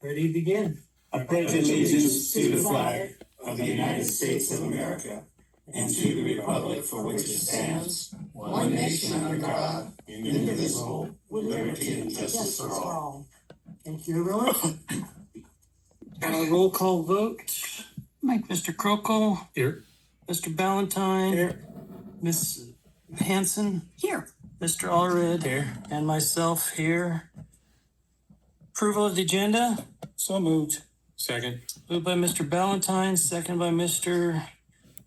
Ready to begin. I pledge allegiance to the flag of the United States of America and to the republic for which it stands, one nation under God, indivisible, with liberty and justice for all. Thank you, everyone. Roll call vote. Mr. Krokl. Here. Mr. Ballantyne. Here. Ms. Hanson. Here. Mr. Allred. Here. And myself here. Approval of the agenda. So moved. Second. Moved by Mr. Ballantyne, second by Mr.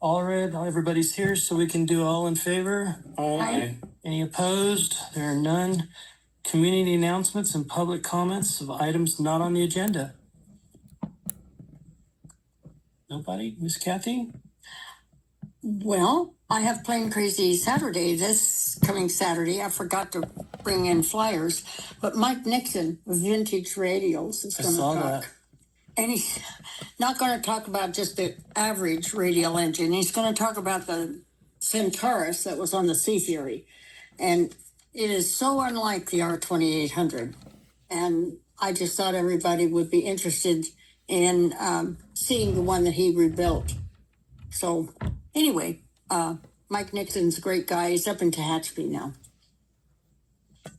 Allred. Everybody's here, so we can do all in favor. Aye. Any opposed? There are none. Community announcements and public comments of items not on the agenda. Nobody? Miss Kathy? Well, I have Plain Crazy Saturday, this coming Saturday. I forgot to bring in flyers, but Mike Nixon of Vintage Radios is I going to saw talk. that. And he's not going to talk about just the average radial engine. He's going to talk about the Centaurus that was on the Sea Fury. And it is so unlike the R2800. And I just thought everybody would be interested in seeing the one that he rebuilt. So anyway, Mike Nixon's a great guy. He's up in Tehachapi now.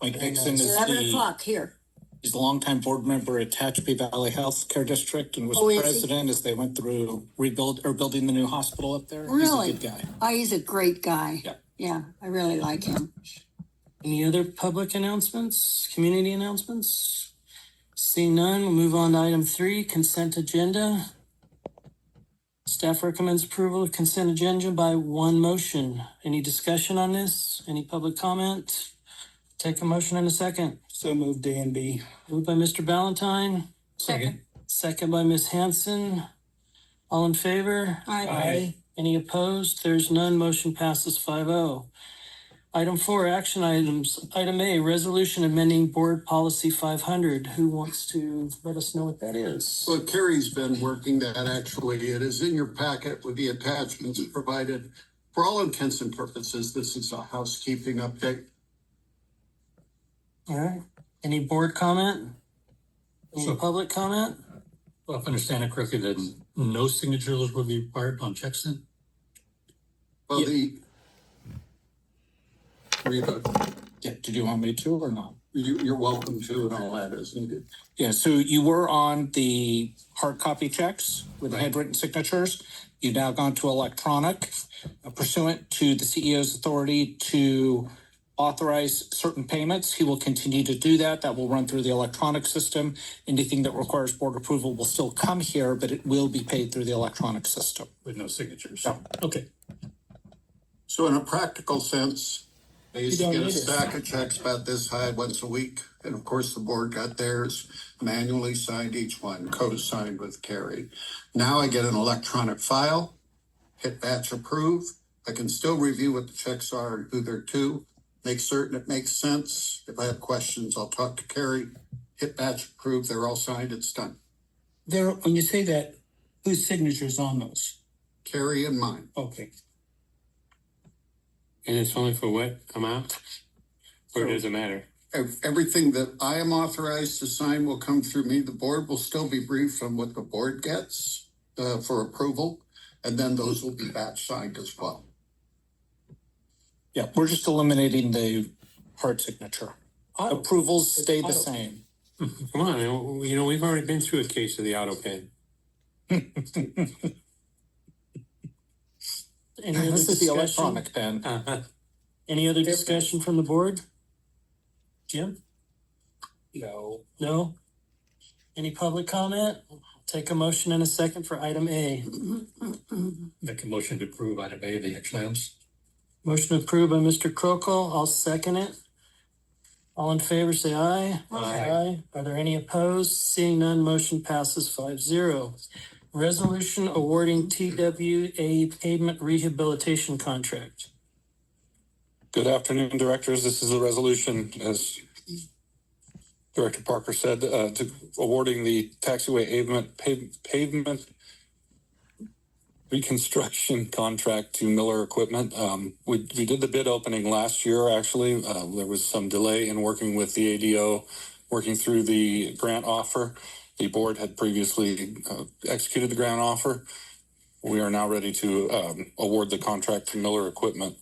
Mike Nixon is 11 o'clock here. he's a longtime board member at Tehachapi Valley Health Care District and was president as they went through building the new hospital up there. Really? He's a good guy. Oh, he's a great guy. Yeah. Yeah, I really like him. Any other public announcements, community announcements? Seeing none, we'll move on to item 3, consent agenda. Staff recommends approval of consent agenda by one motion. Any discussion on this? Any public comment? Take a motion in a second. So moved, A and B. Moved by Mr. Ballantyne. Second. Second by Ms. Hanson. All in favor? Aye. Any opposed? There's none. Motion passes 5-0. Item 4, action items. Item A, resolution amending board policy 500. Who wants to let us know what that is? Well, Carrie's been working that actually. It is in your packet with the attachments provided. For all intents and purposes, this is a housekeeping update. All right. Any board comment? Any So- public comment? Well, if I understand it correctly, then no signatures will be required on checks then? Well, Yeah. Yeah, did you want me to or not? You're welcome to and all that is needed. Yeah, so you were on the hard copy checks with Right. handwritten signatures. You've now gone to electronic pursuant to the CEO's authority to authorize certain payments. He will continue to do that. That will run through the electronic system. Anything that requires board approval will still come here, but it will be paid through the electronic system. With no signatures? Yeah. Okay. So in a practical sense, I used to You get don't a need it. stack of checks about this high once a week. And of course, the board got theirs, manually signed each one, co-signed with Carrie. Now I get an electronic file, hit batch approve. I can still review what the checks are and who they're to, make certain it makes sense. If I have questions, I'll talk to Carrie, hit batch approve, they're all signed, it's done. There, when you say that, whose signature's on those? Carrie and mine. Okay. And it's only for what amount? Or does it matter? Everything that I am authorized to sign will come through me. The board will still be briefed on what the board gets for approval, and then those will be batch signed as well. Yeah, we're just eliminating the hard signature. Approvals stay the same. Come on, we've already been through a case of the auto pen. Any other This is the discussion? electronic pen. Any other discussion from the board? Jim? No. No? Any public comment? Take a motion in a second for item A. Make a motion to approve item A, the action items. Motion approved by Mr. Krokl. I'll second it. All in favor, say aye. Aye. Are there any opposed? Seeing none, motion passes 5-0. Resolution awarding TWA pavement rehabilitation contract. Good afternoon, directors. This is a resolution, as Director Parker said, to awarding the taxiway pavement reconstruction contract to Miller Equipment. We did the bid opening last year, actually. There was some delay in working with the ADO, working through the grant offer. The board had previously executed the grant offer. We are now ready to award the contract to Miller Equipment.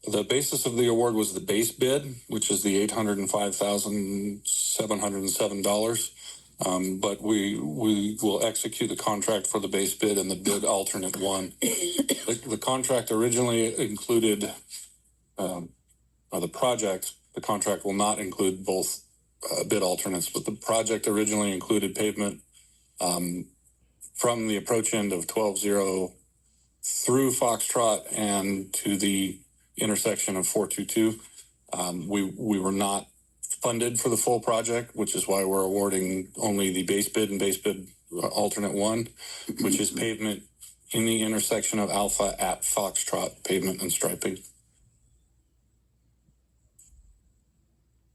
The basis of the award was the base bid, which is the $805,707. But we will execute the contract for the base bid and the bid alternate one. The contract originally included, the contract will not include both bid alternates, but the project originally included pavement from the approach end of 12-0 through Foxtrot and to the intersection of 422. We were not funded for the full project, which is why we're awarding only the base bid and base bid alternate one, which is pavement in the intersection of Alpha at Foxtrot, pavement and striping.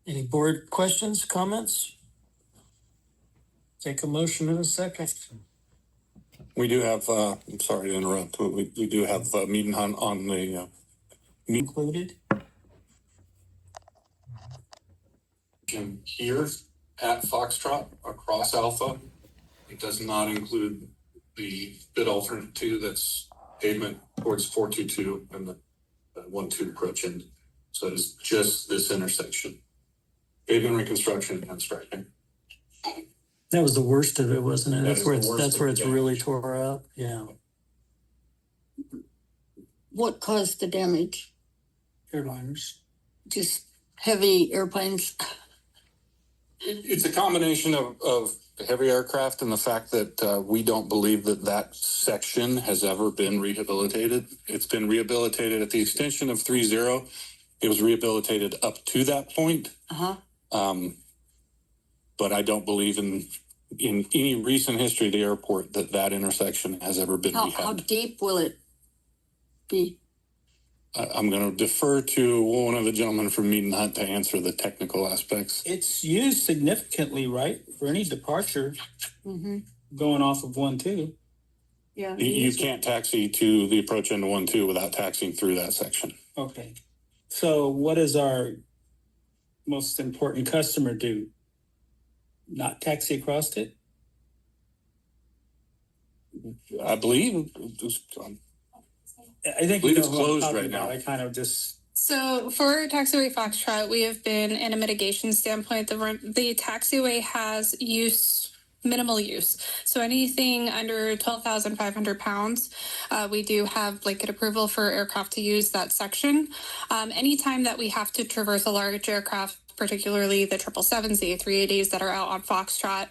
Any board questions, comments? Take a motion in a second. We do have, I'm sorry to interrupt, but we do have Meeting Hunt on the Included? here at Foxtrot across Alpha. It does not include the bid alternate 2 that's pavement towards 422 and the 1-2 approach end. So it is just this intersection. Pavement reconstruction and striping. That was the worst of it, wasn't it? That's where it's damage. really tore up. Yeah. What caused the damage? Airliners. Just heavy airplanes? It's a combination of heavy aircraft and the fact that we don't believe that section has ever been rehabilitated. It's been rehabilitated at the extension of 3-0. It was rehabilitated up to that point. But I don't believe in any recent history of the airport that intersection has ever been rehabbed. How deep will it be? I'm going to defer to one of the gentlemen from Meeting Hunt to answer the technical aspects. It's used significantly, right? For any departure going off of 1-2. Yeah. You can't taxi to the approach end of 1-2 without taxiing through that section. Okay. So what does our most important customer do? Not taxi across it? I believe I think it's you know who I'm closed talking right about. now. I kind of just... So for Taxiway Foxtrot, we have been in a mitigation standpoint. The taxiway has minimal use. So anything under 12,500 pounds, we do have blanket approval for aircraft to use that section. Anytime that we have to traverse a large aircraft, particularly the 777s, the A380s that are out on Foxtrot,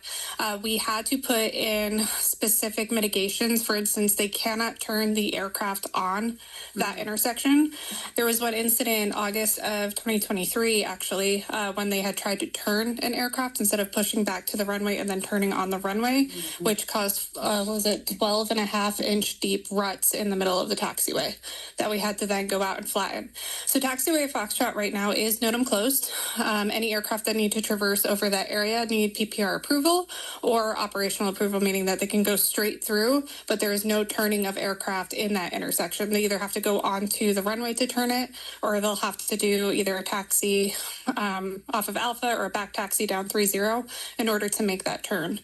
we had to put in specific mitigations. For instance, they cannot turn the aircraft on that intersection. There was one incident in August of 2023, actually, when they had tried to turn an aircraft instead of pushing back to the runway and then turning on the runway, which caused, 12.5-inch deep ruts in the middle of the taxiway that we had to then go out and flatten. So Taxiway Foxtrot right now is NOTAM closed. Any aircraft that need to traverse over that area need PPR approval or operational approval, meaning that they can go straight through, but there is no turning of aircraft in that intersection. They either have to go onto the runway to turn it, or they'll have to do either a taxi off of Alpha or a back taxi down 3-0 in order to make that turn.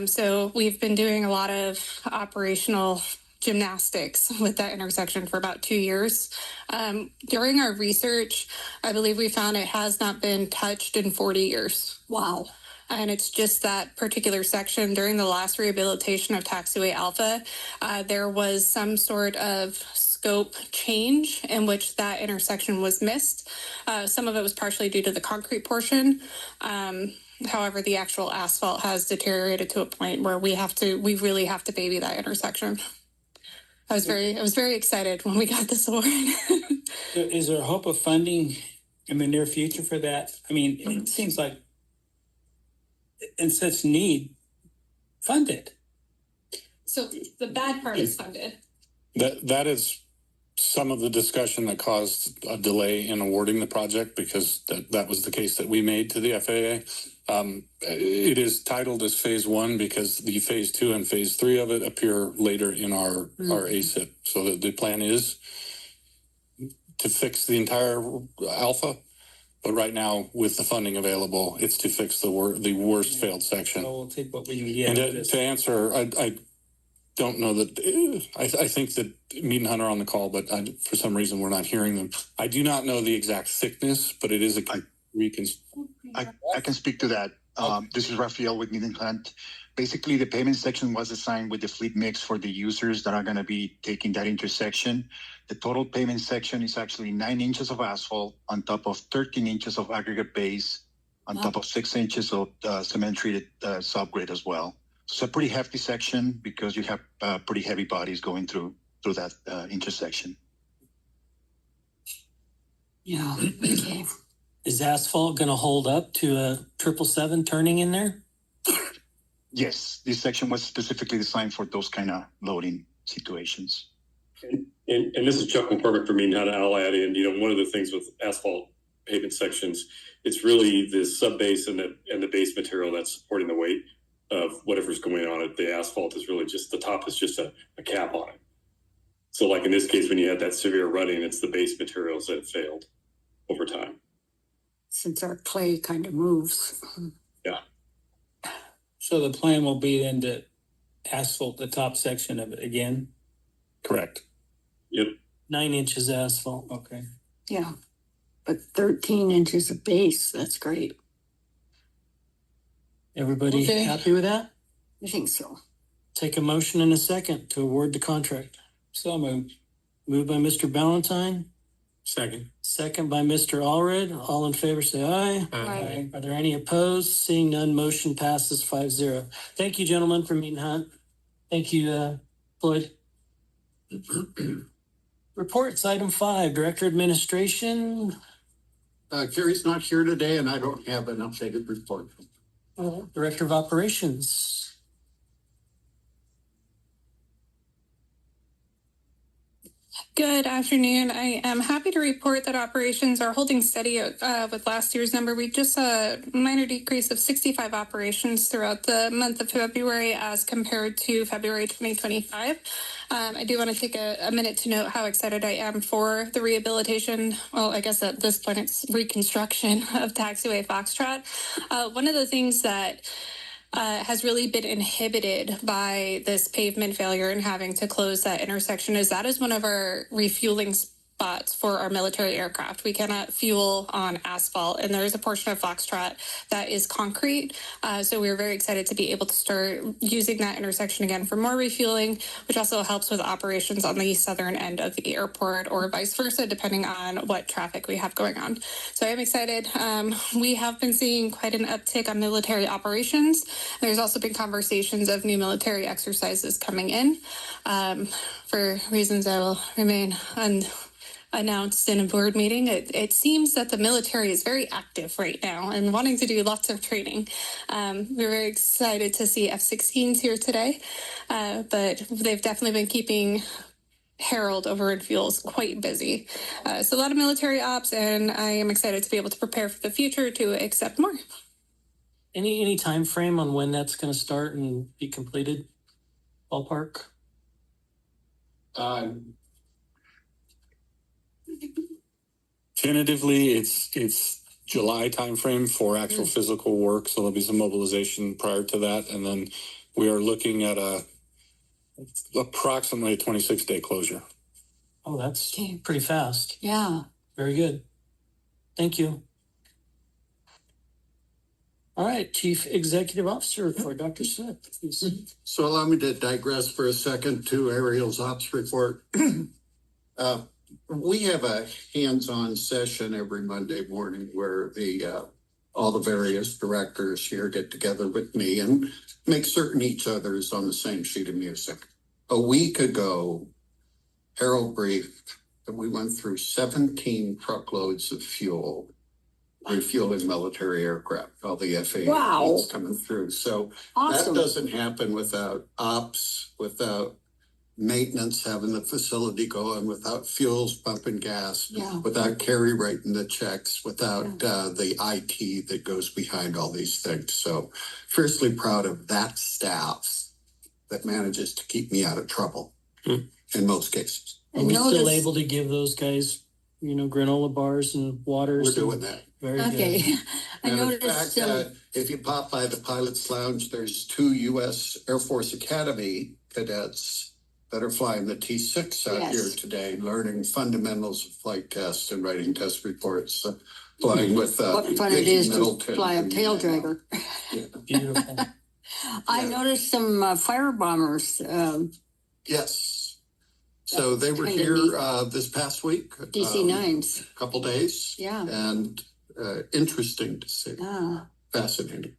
So we've been doing a lot of operational gymnastics with that intersection for about 2 years. During our research, I believe we found it has not been touched in 40 years. Wow. And it's just that particular section. During the last rehabilitation of Taxiway Alpha, there was some sort of scope change in which that intersection was missed. Some of it was partially due to the concrete portion. However, the actual asphalt has deteriorated to a point where we really have to baby that intersection. I was very excited when we got this award. Is there hope of funding in the near future for that? I mean, it seems like in such need, fund it. So the bad part is funded. That is some of the discussion that caused a delay in awarding the project, because that was the case that we made to the FAA. It is titled as phase 1 because the phase 2 and phase 3 of it appear later in our ASIP. So the plan is to fix the entire Alpha But right now, with the funding available, it's to fix the worst failed section. So we'll take what we can get. And to answer, I don't know that, I think that Mead and Hunter on the call, but for some reason we're not hearing them. I do not know the exact thickness, but it is a I can speak to that. This is Rafael with Meeting Plant. Basically, the payment section was assigned with the fleet mix for the users that are going to be taking that intersection. The total payment section is actually 9 inches of asphalt on top of 13 inches of aggregate base, on top of 6 inches of cement treated subgrade as well. So it's a pretty hefty section because you have pretty heavy bodies going through that intersection. Yeah, okay. Is asphalt gonna hold up to a 777 turning in there? Yes, this section was specifically designed for those kind of loading situations. And this is Chuck McCormick for Mean How to I'll add in, one of the things with asphalt pavement sections, it's really the sub base and the base material that's supporting the weight of whatever's going on it. The asphalt is really just, the top is just a cap on it. So like in this case, when you had that severe rutting, it's the base materials that have failed over time. Since our clay kind of moves. Yeah. So the plan will be then to asphalt the top section of it again? Correct. Yep. 9 inches asphalt. Okay. Yeah, but 13 inches of base, that's great. Everybody Okay. happy with that? I think so. Take a motion in a second to award the contract. So moved. Moved by Mr. Ballantyne, Second. second by Mr. Allred. All in favor, say aye. Aye. Are there any opposed? Seeing none, motion passes 5-0. Thank you, gentlemen, for meeting Hunt. Thank you, Floyd. Reports, item 5, Director Administration. Carrie's not here today and I don't have an updated report. Director of Operations. Good afternoon. I am happy to report that operations are holding steady with last year's number. We just saw a minor decrease of 65 operations throughout the month of February as compared to February 2025. I do want to take a minute to note how excited I am for the rehabilitation. Well, I guess at this point it's reconstruction of Taxiway Foxtrot. One of the things that has really been inhibited by this pavement failure and having to close that intersection is one of our refueling spots for our military aircraft. We cannot fuel on asphalt, and there is a portion of Foxtrot that is concrete. So we're very excited to be able to start using that intersection again for more refueling, which also helps with operations on the southern end of the airport or vice versa, depending on what traffic we have going on. So I am excited. We have been seeing quite an uptick on military operations. There's also been conversations of new military exercises coming in. For reasons that will remain announced in a board meeting, it seems that the military is very active right now and wanting to do lots of training. We're very excited to see F-16s here today, but they've definitely been keeping Harold over in Fuels quite busy. So a lot of military ops, and I am excited to be able to prepare for the future to accept more. Any time frame on when that's going to start and be completed? Ballpark? Tentatively, it's July timeframe for actual physical work, so there'll be some mobilization prior to that, and then we are looking at approximately a 26-day closure. Oh, that's pretty fast. Yeah. Very good. Thank you. All right, Chief Executive Officer report, Dr. Smith. Please. So allow me to digress for a second to Ariel's ops report. We have a hands-on session every Monday morning where all the various directors here get together with me and make certain each other is on the same sheet of music. A week ago, Harold briefed that we went through 17 truckloads of fuel, refueling military aircraft, all the FAA Wow. coming through. So Awesome. that doesn't happen without ops, without maintenance having the facility going, without fuels pumping gas, Yeah. without Carrie writing the checks, without the IT that goes behind all these things. So fiercely proud of that staff that manages to keep me out of trouble in most cases. Are And we still notice- able to give those guys granola bars and waters. We're doing that. Very good. Okay. I And in noticed fact, if you pop by the Pilot's Lounge, there's 2 U.S. Air Force Academy cadets that are flying the T-6 out Yes. here today, learning fundamentals of flight tests and writing test reports, flying with what fun it Vicky is to Middleton fly a from tail UNO. dragger. Beautiful. I Yeah. noticed some fire bombers, Yes. So they were Kinda here neat. this past week. DC-9s. Couple days. Yeah. And interesting to see. Ah, Fascinating.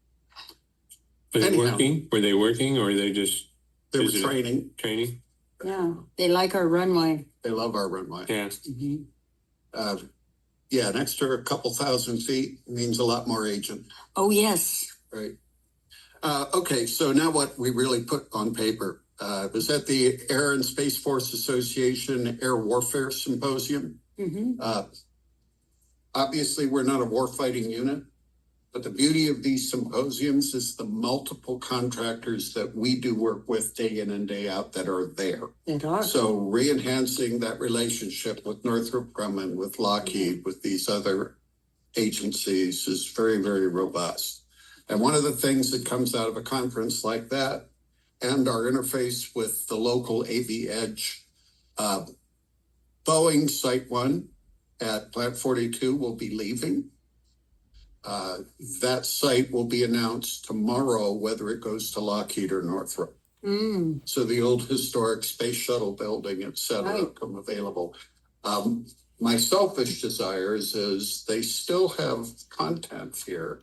Were they Anyhow. working? Were they working or are they just They were Is it a- training. training? yeah. They like our runway. They love our runway. Yeah. Mhm. Yeah, an extra couple thousand feet means a lot more agent, Oh, yes. right? Okay, so now what we really put on paper was at the Air and Space Force Association Air Warfare Symposium. Hmm. Obviously, we're not a warfighting unit, but the beauty of these symposiums is the multiple contractors that we do work with day in and day out that are there. They are. So re-enhancing that relationship with Northrop Grumman, with Lockheed, with these other agencies is very, very robust. And one of the things that comes out of a conference like that and our interface with the local AV Edge, Boeing Site 1 at Plant 42 will be leaving. That site will be announced tomorrow, whether it goes to Lockheed or Northrop. Mm. So the old historic space shuttle building, et cetera, Right. come available. My selfish desires is they still have content here.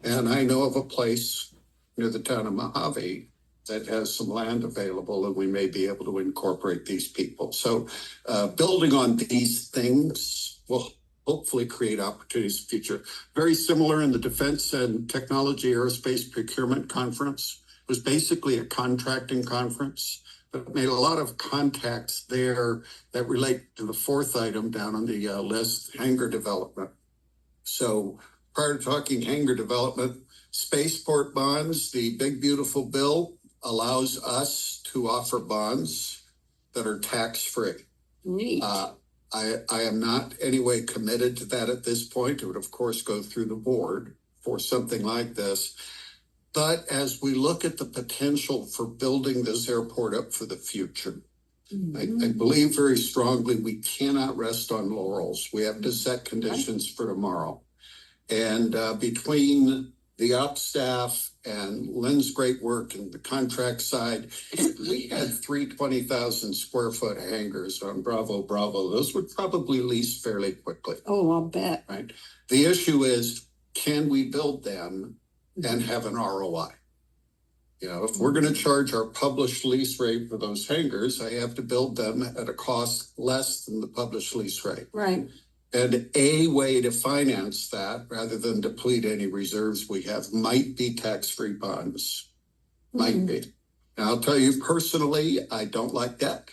And I know of a place near the town of Mojave that has some land available and we may be able to incorporate these people. So building on these things will hopefully create opportunities in the future. Very similar in the Defense and Technology Aerospace Procurement Conference. It was basically a contracting conference, but made a lot of contacts there that relate to the 4th item down on the list, hangar development. So prior to talking hangar development, spaceport bonds, the big beautiful bill allows us to offer bonds that are tax-free. Neat. I am not anyway committed to that at this point. It would, of course, go through the board for something like this. But as we look at the potential for building this airport up for the future, I believe very strongly we cannot rest on laurels. We have to set conditions for tomorrow. And between the ops staff and Lynn's great work and the contract side, we had 320,000 square foot hangars on Bravo. Those would probably lease fairly quickly, Oh, I'll bet. right? The issue is, can we build them and have an ROI? You know, if we're going to charge our published lease rate for those hangars, I have to build them at a cost less than the published lease rate. Right. And a way to finance that, rather than deplete any reserves we have, might be tax-free bonds. Might be. Now, I'll tell you personally, I don't like debt.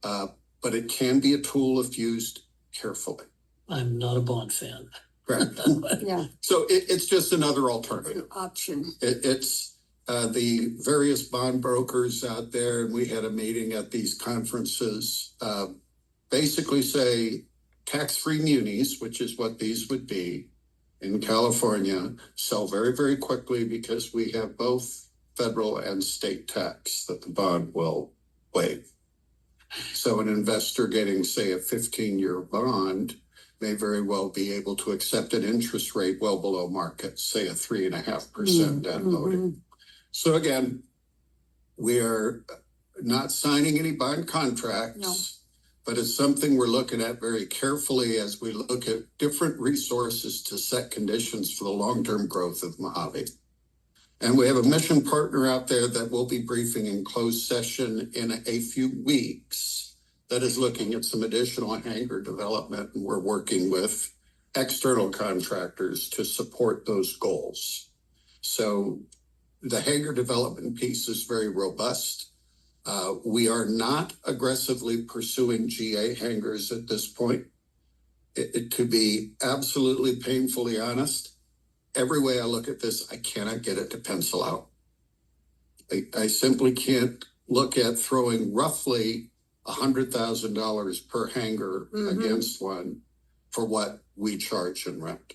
But it can be a tool if used carefully. I'm not a Bond fan. Correct. Yeah. So it's just another alternative. Option. It's the various bond brokers out there, and we had a meeting at these conferences, basically say tax-free munis, which is what these would be in California, sell very, very quickly because we have both federal and state tax that the bond will waive. So an investor getting, say, a 15-year bond may very well be able to accept an interest rate well below market, say a 3.5% debt loading. So again, we are not signing any bond contracts, but it's something we're looking at very carefully as we look at different resources to set conditions for the long-term growth of Mojave. And we have a mission partner out there that will be briefing in closed session in a few weeks that is looking at some additional hangar development. And we're working with external contractors to support those goals. So the hangar development piece is very robust. We are not aggressively pursuing GA hangars at this point. To be absolutely painfully honest, every way I look at this, I cannot get it to pencil out. I simply can't look at throwing roughly $100,000 per hangar Mhm. against one for what we charge and rent.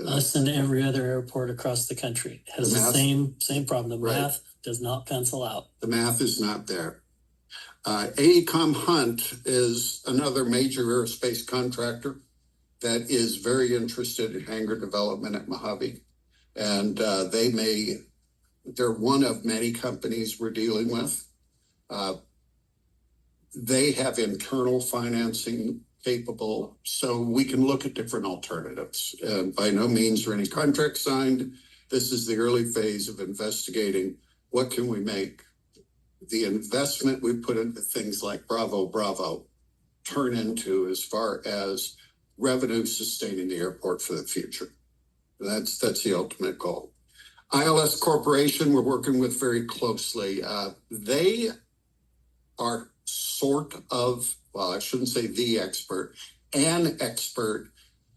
Us and every other airport across the country has The the math- same problem. The Right. math does not pencil out. The math is not there. AECOM Hunt is another major aerospace contractor that is very interested in hangar development at Mojave. And they're one of many companies we're dealing with. They have internal financing capable, so we can look at different alternatives. By no means are any contracts signed. This is the early phase of investigating what can we make the investment we put into things like Bravo turn into as far as revenue sustaining the airport for the future. That's the ultimate goal. ILS Corporation, we're working with very closely. They are sort of, well, I shouldn't say the expert, an expert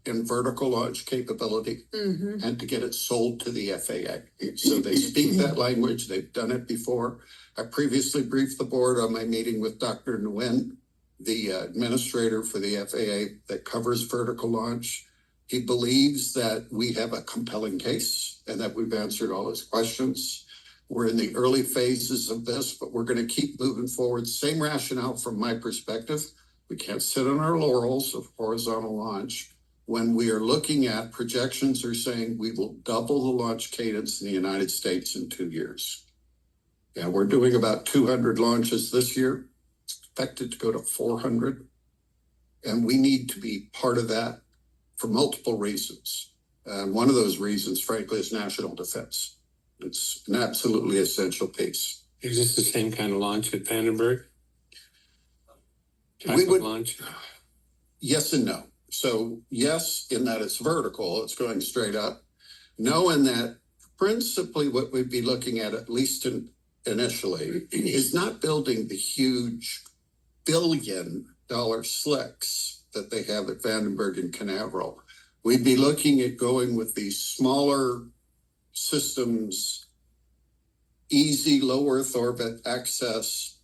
in vertical launch capability Mhm. and to get it sold to the FAA. So they speak that language. They've done it before. I previously briefed the board on my meeting with Dr. Nguyen, the administrator for the FAA that covers vertical launch. He believes that we have a compelling case and that we've answered all his questions. We're in the early phases of this, but we're going to keep moving forward. Same rationale from my perspective. We can't sit on our laurels of horizontal launch. When we are looking at projections are saying we will double the launch cadence in the United States in 2 years. Yeah, we're doing about 200 launches this year, expected to go to 400. And we need to be part of that for multiple reasons. And one of those reasons, frankly, is national defense. It's an absolutely essential piece. Is this the same kind of launch at Vandenberg? We would- Launch? Yes and no. So yes, in that it's vertical, it's going straight up. No, in that principally what we'd be looking at least initially, is not building the huge $1 billion slicks that they have at Vandenberg and Canaveral. We'd be looking at going with these smaller systems, easy low Earth orbit access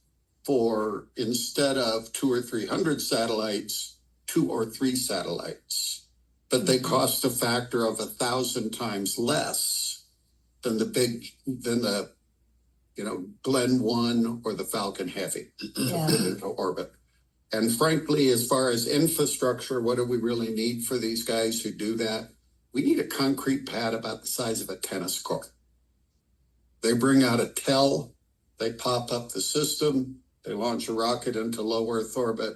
for instead of 200 or 300 satellites, 2 or 3 satellites. But they cost a factor of 1,000 times less than the Glenn 1 or the Falcon Heavy to put into orbit. And frankly, as far as infrastructure, what do we really need for these guys who do that? We need a concrete pad about the size of a tennis court. They bring out a TEL, they pop up the system, they launch a rocket into low Earth orbit.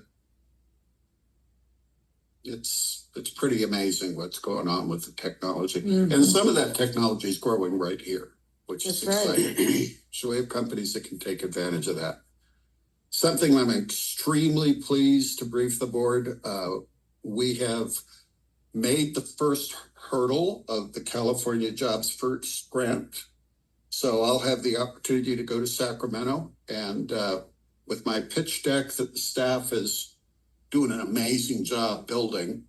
It's pretty amazing what's going on with the technology. Mhm. And some of that technology is growing right here, which is That's right. exciting. So we have companies that can take advantage of that. Something I'm extremely pleased to brief the board. We have made the first hurdle of the California Jobs First grant. So I'll have the opportunity to go to Sacramento and with my pitch deck that the staff is doing an amazing job building.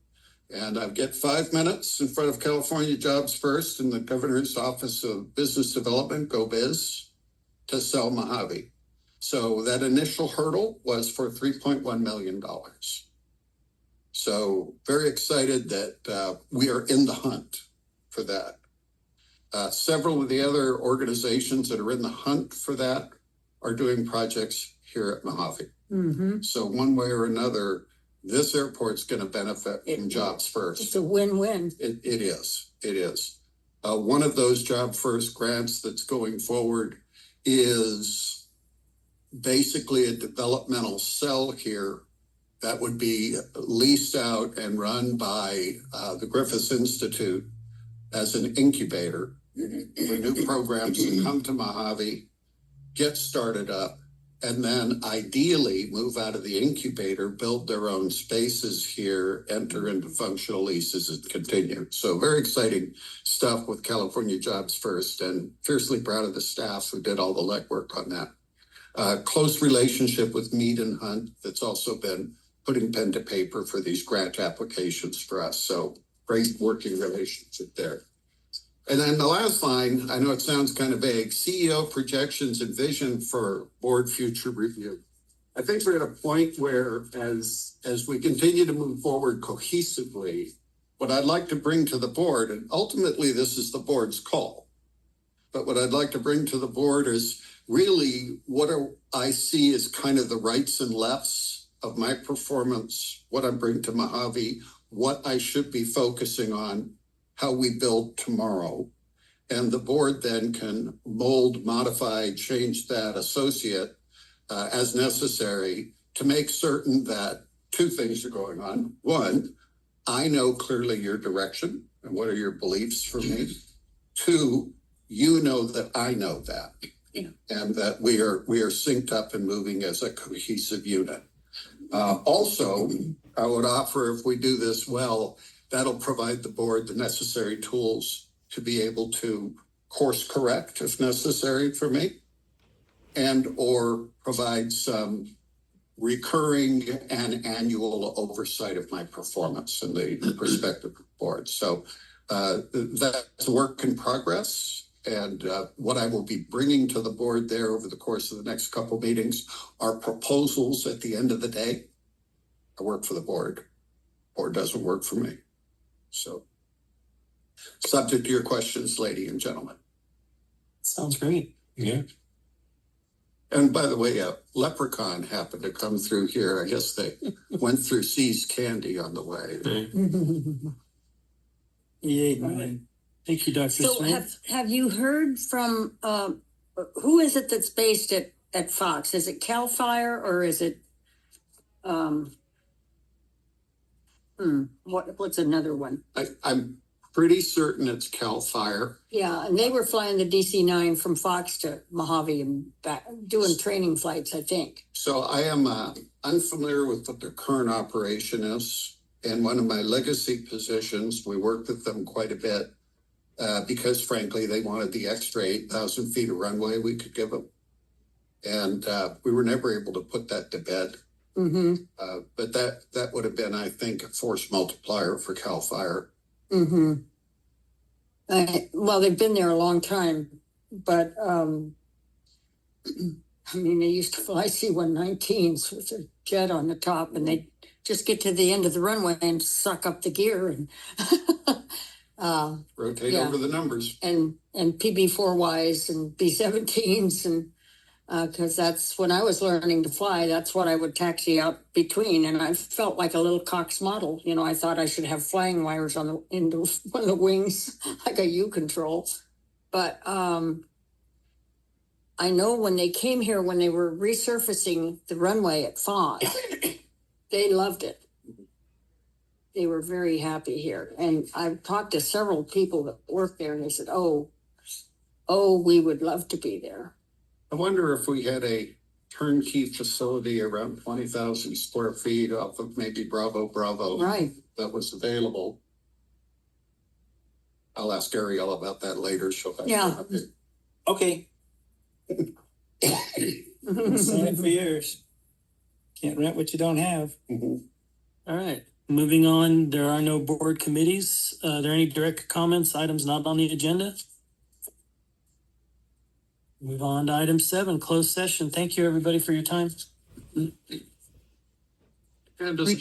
And I get 5 minutes in front of California Jobs First and the Governor's Office of Business Development, GoBiz, to sell Mojave. So that initial hurdle was for $3.1 million. So very excited that we are in the hunt for that. Several of the other organizations that are in the hunt for that are doing projects here at Mojave. Mhm. So one way or another, this airport's going to benefit from Jobs First. It's a win-win. It is. One of those Job First grants that's going forward is basically a developmental cell here that would be leased out and run by the Griffith Institute as an incubator for new programs to come to Mojave, get started up, and then ideally move out of the incubator, build their own spaces here, enter into functional leases and continue. So very exciting stuff with California Jobs First, and fiercely proud of the staff who did all the legwork on that. Close relationship with Mead and Hunt that's also been putting pen to paper for these grant applications for us. So great working relationship there. And then the last line, I know it sounds kind of vague, CEO projections and vision for board future review. I think we're at a point where as we continue to move forward cohesively, what I'd like to bring to the board, and ultimately this is the board's call, but what I'd like to bring to the board is really I see as kind of the rights and lefts of my performance, what I'm bringing to Mojave, what I should be focusing on, how we build tomorrow. And the board then can mold, modify, change that associate as necessary to make certain that two things are going on. One, I know clearly your direction and what are your beliefs for me. Two, you know that I know that, and that we are synced up and moving as a cohesive unit. Also, I would offer, if we do this well, that'll provide the board the necessary tools to be able to course correct if necessary for me, and or provide some recurring and annual oversight of my performance in the respective board. So that's a work in progress. And what I will be bringing to the board there over the course of the next couple of meetings are proposals at the end of the day. I work for the board. Board doesn't work for me. So subject to your questions, ladies and gentlemen. Sounds great. Yeah. And by the way, a leprechaun happened to come through here. I guess they went through See's Candy on the way. Yeah, man. Thank you, Dr. So Smith. have you heard from, who is it that's based at Fox? Is it CAL FIRE or is it, what's another one? I'm pretty certain it's CAL FIRE. Yeah, and they were flying the DC-9 from Fox to Mojave and back, doing training flights, I think. So I am unfamiliar with what their current operation is. And one of my legacy positions, we worked with them quite a bit because, frankly, they wanted the extra 8,000 feet of runway we could give them. And we were never able to put that to bed. Mm-hmm. But that would have been, I think, a force multiplier for CAL FIRE. Mm-hmm. Well, they've been there a long time, but I mean, they used to fly C-119s with a jet on the top, and they'd just get to the end of the runway and suck up the gear and rotate over the numbers. And PB-4Ys and B-17s, and because that's when I was learning to fly, that's what I would taxi out between. And I felt like a little Cox model. You know, I thought I should have flying wires on the end of one of the wings, like a U control. But I know when they came here, when they were resurfacing the runway at Fox, they loved it. They were very happy here. And I've talked to several people that work there, and they said, oh, we would love to be there. I wonder if we had a turnkey facility around 20,000 square feet off of maybe Bravo, Right. that was available. I'll ask Ariel about that later. Yeah. Okay. Sign it for yours. Can't rent what you don't have. Mm-hmm. All right. Moving on, there are no board committees. Are there any direct comments, items not on the agenda? Move on to item 7, closed session. Thank you, everybody, for your time. And just